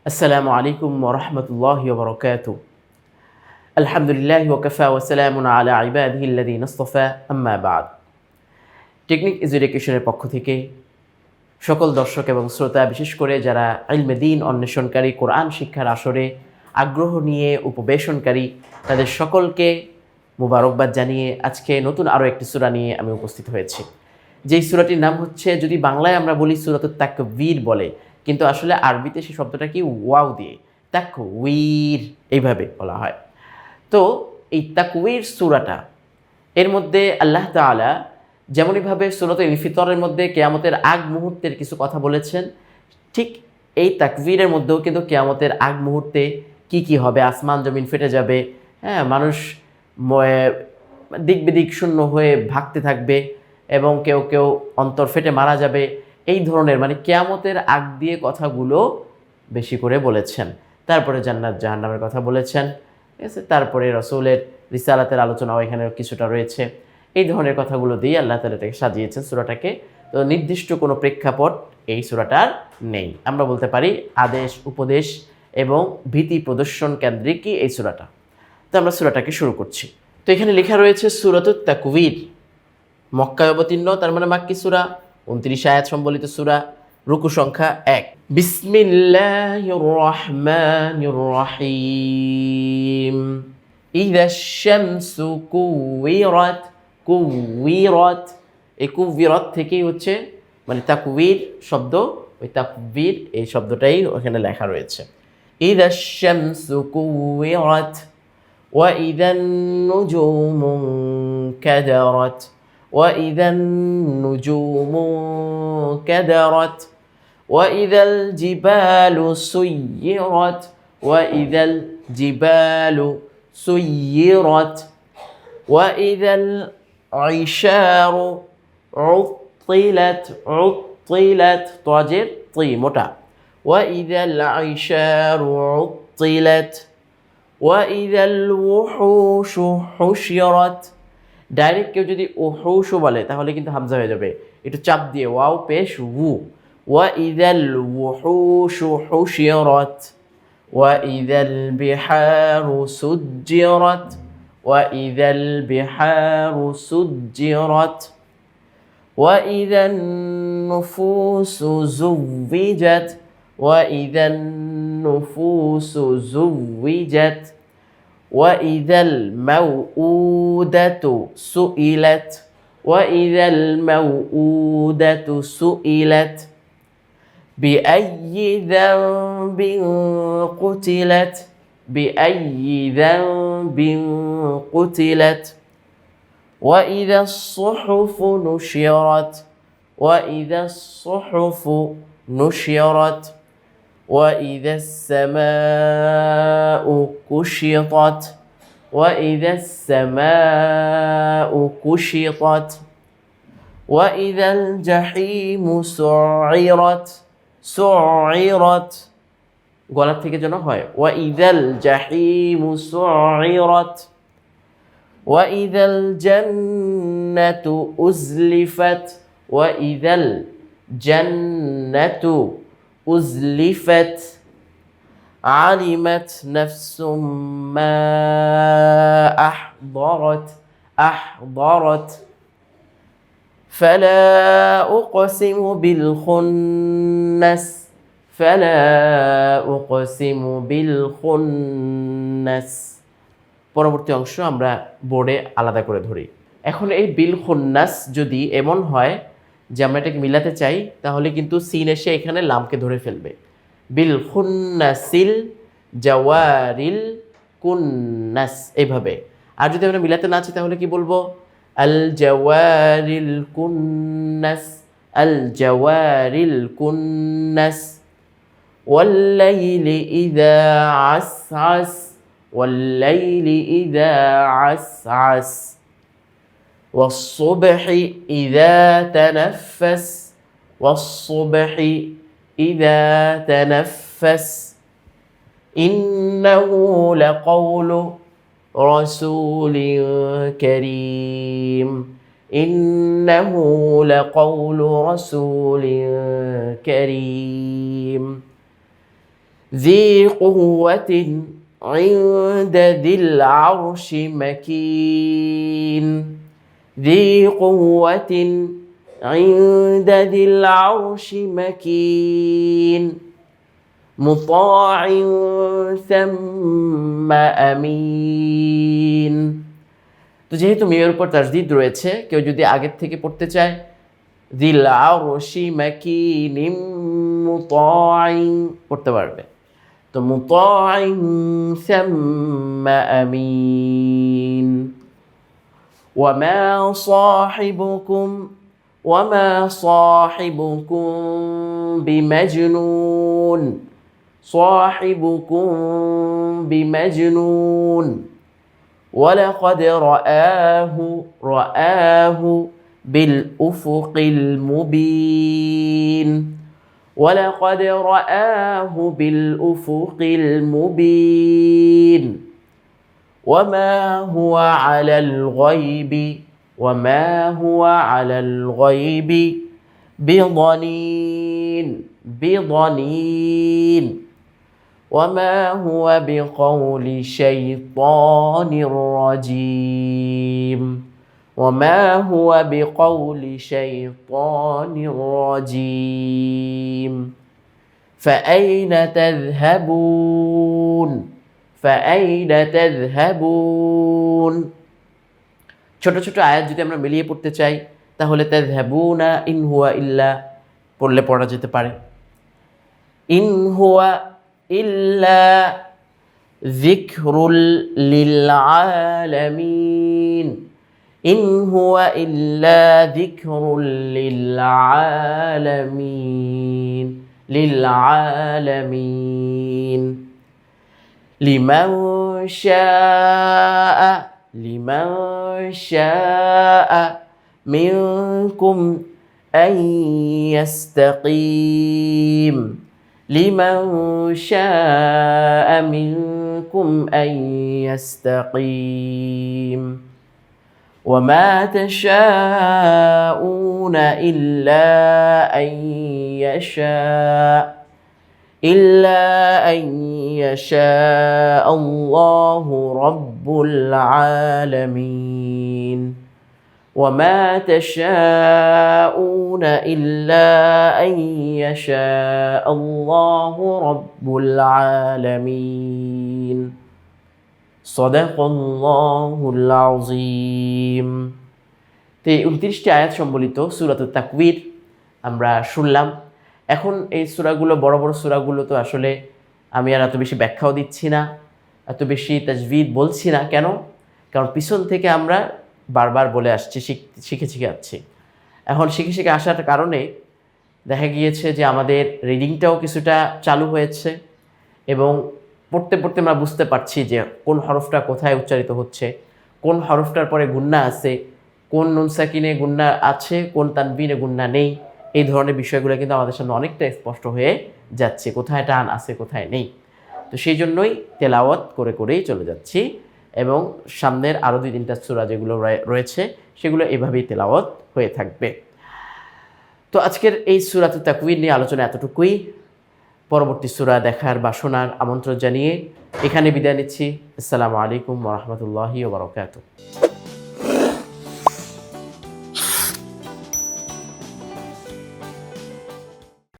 আসসালামু আলাইকুম ওয়া রাহমাতুল্লাহি ওয়া বারাকাতুহু। আলহামদুলিল্লাহি ওয়া কাফা ওয়া সালামুন আলা ইবাদিহি আল্লাযীনা ইসতাফা, আম্মা বা'দ। টেকনিক এডুকেশনের পক্ষ থেকে সকল দর্শক এবং শ্রোতা, বিশেষ করে যারা ইলমে দ্বীন অন্বেষণকারী, কোরআন শিক্ষার আসরে আগ্রহ নিয়ে উপবেশনকারী, তাদের সকলকে মুবারকবাদ জানিয়ে আজকে নতুন আরও একটি সূরা নিয়ে আমি উপস্থিত হয়েছি। যেই সূরাটির নাম হচ্ছে, যদি বাংলায় আমরা বলি সূরাতুত তাকবীর বলে, কিন্তু আসলে আরবিতে সেই শব্দটা কি ওয়াও দিয়ে তাকওয়ীর এইভাবে বলা হয়। তো এই তাকওয়ীর সূরাটা, এর মধ্যে আল্লাহ তাআলা যেমনইভাবে সূরাতুল ইনফিতরের মধ্যে কিয়ামতের আগ মুহূর্তের কিছু কথা বলেছেন, ঠিক এই তাকবীরের মধ্যেও কিন্তু কিয়ামতের আগ মুহূর্তে কি কি হবে, আসমান জমিন ফেটে যাবে, হ্যাঁ, মানুষ দিক বিদিক শূন্য হয়ে ভাগতে থাকবে এবং কেউ কেউ অন্তর ফেটে মারা যাবে, এই ধরনের মানে কিয়ামতের আগ দিয়ে কথাগুলো বেশি করে বলেছেন। তারপরে জান্নাত জাহান্নামের কথা বলেছেন, ঠিক আছে, তারপরে রসুলের রিসালাতের আলোচনাও এখানে কিছুটা রয়েছে। এই ধরনের কথাগুলো দিয়ে আল্লাহ তাআলা এটাকে সাজিয়েছেন সূরাটাকে। তো নির্দিষ্ট কোনো প্রেক্ষাপট এই সূরাটার নেই, আমরা বলতে পারি আদেশ উপদেশ এবং ভীতি প্রদর্শন কেন্দ্রিকই এই সূরাটা। তো আমরা সূরাটাকে শুরু করছি। তো এখানে লেখা রয়েছে সূরাতুত তাকবীর, মক্কায় অবতীর্ণ, তার মানে মাক্কি সূরা, 29 আয়াত সম্বলিত সূরা, রুকু সংখ্যা 1। বিসমিল্লাহির রহমানির রহিম। ইযাশ শামসু কুওয়িরাত। কুওয়িরাত, এই কুওয়িরাত থেকেই হচ্ছে মানে তাকবীর শব্দ, ওই তাকবীর এই শব্দটাই ওখানে লেখা রয়েছে। ইযাশ শামসু কুওয়িরাত ওয়া ইযান নুজুমু কাদারাত। وإذا النجوم كدرت وإذا الجبال سيرت وإذا الجبال سيرت وإذا العشار عطلت. عطلت طاجر طي متع. وإذا العشار عطلت وإذا الوحوش حشرت। ডাইরেক্ট কেউ যদি ওহুশু বলে তাহলে কিন্তু হামজা হয়ে যাবে, একটু চাপ দিয়ে ওয়াও পেশ উ। ওয়া ইযাল ওহুশু হুশিরাত ওয়া ইযাল বিহারু সুজ্জিরাত ওয়া ইযাল বিহারু সুজ্জিরাত ওয়া ইযান নুফুসু যুওয়িজাত ওয়া ইযান নুফুসু যুওয়িজাত وإذا الموءودة سئلت وإذا الموءودة سئلت بأي ذنب قتلت بأي ذنب قتلت وإذا الصحف نشرت وإذا الصحف نشرت وإذا السماء كشطت وإذا السماء كشطت وإذا الجحيم سعرت سعرت গলা থেকে যেন হয় وإذا الجحيم سعرت وإذا الجنة أزلفت وإذا الجنة أزلفت علمت نفس ما أحضرت أحضرت فلا أقسم بالخنس فلا أقسم بالخنس। পরবর্তী অংশ আমরা বোর্ডে আলাদা করে ধরি। এখন এই বিল খুন্নাস যদি এমন হয় যে আমরা এটাকে মিলাতে চাই, তাহলে কিন্তু সিন এসে এখানে লামকে ধরে ফেলবে। বিল খুন্নাসিল জাওয়ারিল কুন্নাস, এইভাবে। আর যদি আমরা মিলাতে না চাই তাহলে কি বলবো? আল জাওয়ারিল কুন্নাস, আল জাওয়ারিল কুন্নাস। ওয়াল্লাইলি ইযা আসআস, ওয়াল্লাইলি ইযা আসআস। والصبح إذا تنفس والصبح إذا تنفس إنه لقول رسول كريم إنه لقول رسول كريم ذي قوة عند ذي العرش مكين ذي قوة عند ذي العرش مكين مطاع ثم أمين। তো যেহেতু মিমের উপর তাসদীদ রয়েছে, কেউ যদি আগের থেকে পড়তে চায় যিল আরশি মাকিনিম মুতাইন পড়তে পারবে। তো মুতাইন সাম্মা আমিন। ওয়ামা সাহিবুকুম বিমাজনুন ولقد رآه بالأفق المبين ولقد رآه بالأفق المبين وما هو على الغيب بضنين وما هو بقول شيطان رجيم وما هو بقول شيطان رجيم فأين تذهبون। ছোট ছোট আয়াত যদি আমরা মিলিয়ে পড়তে চাই তাহলে তাযহাবুনা ইন হুয়া ইল্লা পড়লে পড়া যেতে পারে। ইন হুয়া ইল্লা যিকরুল লিল আলামিন ইন হুয়া ইল্লা যিকরুল লিল আলামিন লিমান শাআ মিনকুম আন ইয়াস্তাকিম লিমান শাআ মিনকুম আন ইয়াস্তাকিম وما تشاءون إلا أن يشاء الله رب العالمين وما تشاءون إلا أن يشاء الله رب العالمين সদাকাল্লাহুল আযীম। তো এই 29টি আয়াত সম্বলিত সূরাতুত তাকবীর আমরা শুনলাম। এখন এই সূরাগুলো বড় বড় সূরাগুলো তো আসলে আমি আর এত বেশি ব্যাখ্যাও দিচ্ছি না, এত বেশি তাজবিদ বলছি না। কেন? কারণ পিছন থেকে আমরা বারবার বলে আসছি, শিখে যাচ্ছি। এখন শিখে আসার কারণে দেখা গিয়েছে যে আমাদের রিডিংটাও কিছুটা চালু হয়েছে এবং পড়তে পড়তে আমরা বুঝতে পারছি যে কোন হরফটা কোথায় উচ্চারিত হচ্ছে, কোন হরফটার পরে গুন্না আছে, কোন নুন সাকিনে গুন্না আছে, কোন তানবিনে গুন্না নেই। এই ধরনের বিষয়গুলো কিন্তু আমাদের সামনে অনেকটা স্পষ্ট হয়ে যাচ্ছে, কোথায় টান আছে কোথায় নেই। তো সেই জন্যই তেলাওয়াত করেই চলে যাচ্ছি এবং সামনের আরও 2-3টা সূরা যেগুলো রয়েছে সেগুলো এভাবেই তেলাওয়াত হয়ে থাকবে। তো আজকের এই সূরাতুত তাকবীর নিয়ে আলোচনা এতটুকুই। পরবর্তী সূরা দেখার বা শোনার আমন্ত্রণ জানিয়ে এখানে বিদায় নিচ্ছি। আসসালামু আলাইকুম ওয়া রাহমাতুল্লাহি ওয়া বারাকাতুহু।